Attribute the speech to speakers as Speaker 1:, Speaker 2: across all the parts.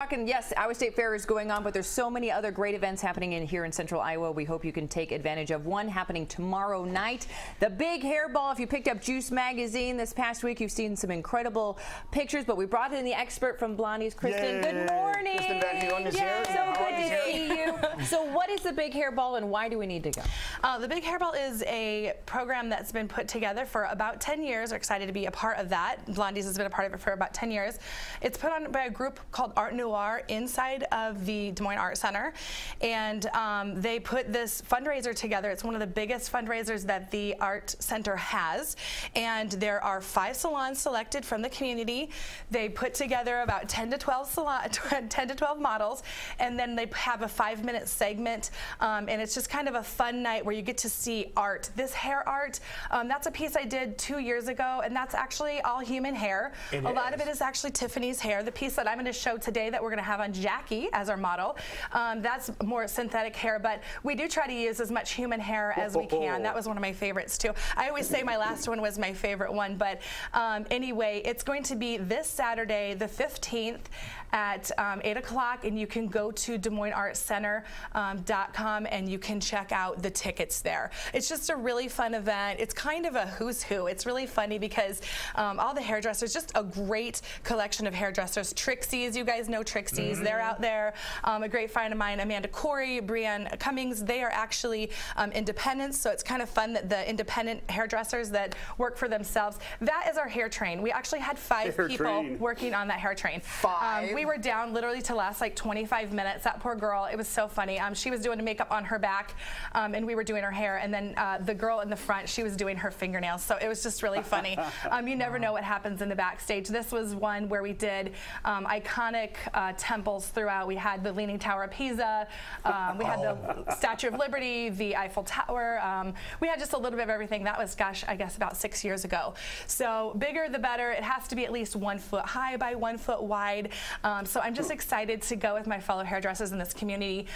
Speaker 1: And yes, Iowa State Fair is going on, but there's so many other great events happening here in Central Iowa. We hope you can take advantage of one happening tomorrow night. The Big Hairball. If you picked up Juice Magazine this past week, you've seen some incredible pictures, but we brought in the expert from Blondie's, Kristen.
Speaker 2: Yay.
Speaker 1: Good morning.
Speaker 2: Kristen Van Hulen is here.
Speaker 1: So good to see you. So what is the Big Hairball and why do we need to go?
Speaker 3: The Big Hairball is a program that's been put together for about 10 years. We're excited to be a part of that. Blondie's has been a part of it for about 10 years. It's put on by a group called Art Noir inside of the Des Moines Art Center, and they put this fundraiser together. It's one of the biggest fundraisers that the Art Center has, and there are 5 salons selected from the community. They put together about 10 to 12 models, and then they have a 5-minute segment, and it's just kind of a fun night where you get to see art. This hair art, that's a piece I did 2 years ago, and that's actually all human hair. A lot of it is actually Tiffany's hair. The piece that I'm going to show today that we're going to have on Jackie as our model, that's more synthetic hair, but we do try to use as much human hair as we can. That was one of my favorites too. I always say my last one was my favorite one, but anyway, it's going to be this Saturday, the 15th at 8 o'clock, and you can go to DesMoinesArtCenter.com and you can check out the tickets there. It's just a really fun event. It's kind of a who's who. It's really funny because all the hairdressers, just a great collection of hairdressers. Trixie's, you guys know Trixie's, they're out there. A great friend of mine, Amanda Corey, Brianne Cummings, they are actually independents, so it's kind of fun that the independent hairdressers that work for themselves, that is our hair train. We actually had 5 people working on that hair train.
Speaker 2: 5?
Speaker 3: We were down literally to last like 25 minutes. That poor girl, it was so funny. She was doing the makeup on her back, and we were doing her hair, and then the girl in the front, she was doing her fingernails, so it was just really funny. You never know what happens in the backstage. This was one where we did iconic temples throughout. We had the Leaning Tower of Pisa, we had the Statue of Liberty, the Eiffel Tower. We had just a little bit of everything. That was, gosh, I guess about 6 years ago. So bigger the better. It has to be at least 1 foot high by 1 foot wide. So I'm just excited to go with my fellow hairdressers in this community.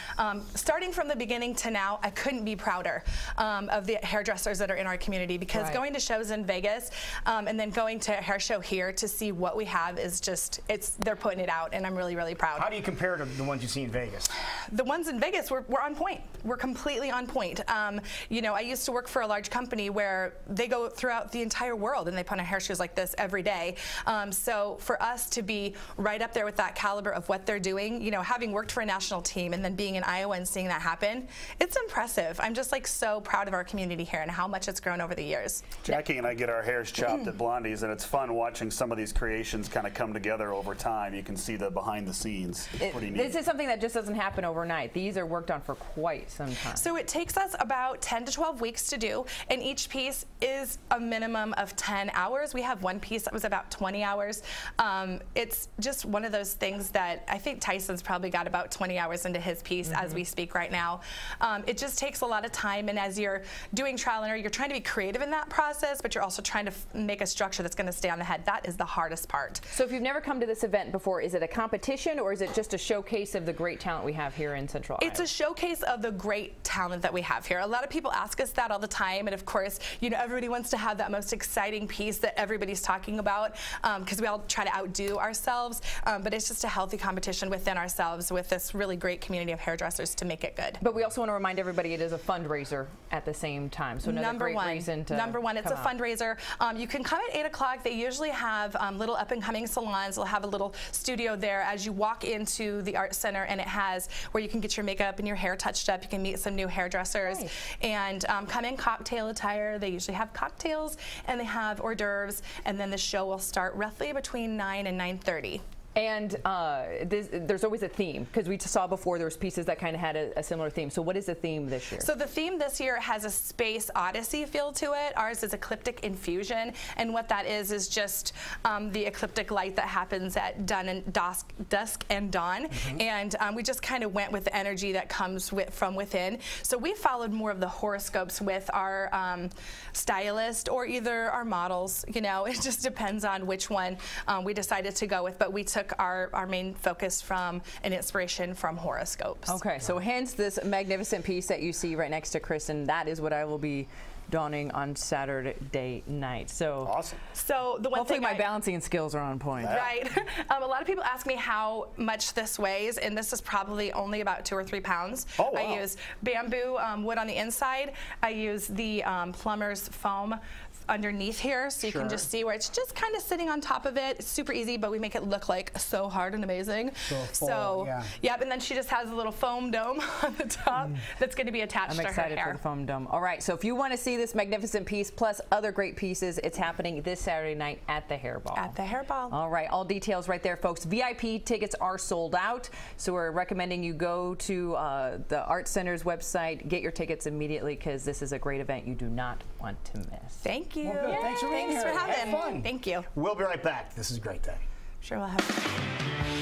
Speaker 3: Starting from the beginning to now, I couldn't be prouder of the hairdressers that are in our community, because going to shows in Vegas and then going to a hair show here to see what we have is just, they're putting it out, and I'm really, really proud.
Speaker 2: How do you compare to the ones you see in Vegas?
Speaker 3: The ones in Vegas, we're on point. We're completely on point. You know, I used to work for a large company where they go throughout the entire world and they put on hair shows like this every day. So for us to be right up there with that caliber of what they're doing, you know, having worked for a national team and then being in Iowa and seeing that happen, it's impressive. I'm just like so proud of our community here and how much it's grown over the years.
Speaker 4: Jackie and I get our hairs chopped at Blondie's, and it's fun watching some of these creations kind of come together over time. You can see the behind the scenes.
Speaker 1: This is something that just doesn't happen overnight. These are worked on for quite some time.
Speaker 3: So it takes us about 10 to 12 weeks to do, and each piece is a minimum of 10 hours. We have one piece that was about 20 hours. It's just one of those things that I think Tyson's probably got about 20 hours into his piece as we speak right now. It just takes a lot of time, and as you're doing trial and error, you're trying to be creative in that process, but you're also trying to make a structure that's going to stay on the head. That is the hardest part.
Speaker 1: So if you've never come to this event before, is it a competition or is it just a showcase of the great talent we have here in Central Iowa?
Speaker 3: It's a showcase of the great talent that we have here. A lot of people ask us that all the time, and of course, you know, everybody wants to have that most exciting piece that everybody's talking about, because we all try to outdo ourselves, but it's just a healthy competition within ourselves with this really great community of hairdressers to make it good.
Speaker 1: But we also want to remind everybody it is a fundraiser at the same time, so another great reason to
Speaker 3: Number one, it's a fundraiser. You can come at 8 o'clock. They usually have little up-and-coming salons. They'll have a little studio there as you walk into the art center, and it has where you can get your makeup and your hair touched up. You can meet some new hairdressers and come in cocktail attire. They usually have cocktails and they have hors d'oeuvres, and then the show will start roughly between 9 and 9:30.
Speaker 1: And there's always a theme, because we saw before there was pieces that kind of had a similar theme. So what is the theme this year?
Speaker 3: So the theme this year has a space odyssey feel to it. Ours is Ecliptic Infusion, and what that is just the ecliptic light that happens at dusk and dawn. And we just kind of went with the energy that comes from within. So we followed more of the horoscopes with our stylist or either our models. You know, it just depends on which one we decided to go with, but we took our main focus from an inspiration from horoscopes.
Speaker 1: Okay, so hence this magnificent piece that you see right next to Kristen. That is what I will be dawning on Saturday night. So
Speaker 4: Awesome.
Speaker 3: So the one
Speaker 1: hopefully
Speaker 3: thing
Speaker 1: my balancing skills are on point.
Speaker 3: Right. A lot of people ask me how much this weighs, and this is probably only about 2 or 3 pounds.
Speaker 4: Oh, wow.
Speaker 3: I use bamboo wood on the inside. I use the plumber's foam underneath here, so you can just see where it's just kind of sitting on top of it. It's super easy, but we make it look like so hard and amazing.
Speaker 2: So, yeah.
Speaker 3: Yep, and then she just has a little foam dome on the top that's going to be attached
Speaker 1: I'm
Speaker 3: to her
Speaker 1: excited
Speaker 3: hair.
Speaker 1: for the foam dome. All right, so if you want to see this magnificent piece plus other great pieces, it's happening this Saturday night at the Hairball.
Speaker 3: At the Hairball.
Speaker 1: All right, all details right there, folks. VIP tickets are sold out, so we're recommending you go to the Art Center's website, get your tickets immediately, because this is a great event you do not want to miss.
Speaker 3: Thank you.
Speaker 2: Well, good. Thanks for being here.
Speaker 3: Thanks for having
Speaker 2: Have fun.
Speaker 3: me. Thank you.
Speaker 2: We'll be right back. This is a great day.
Speaker 3: Sure, we'll have.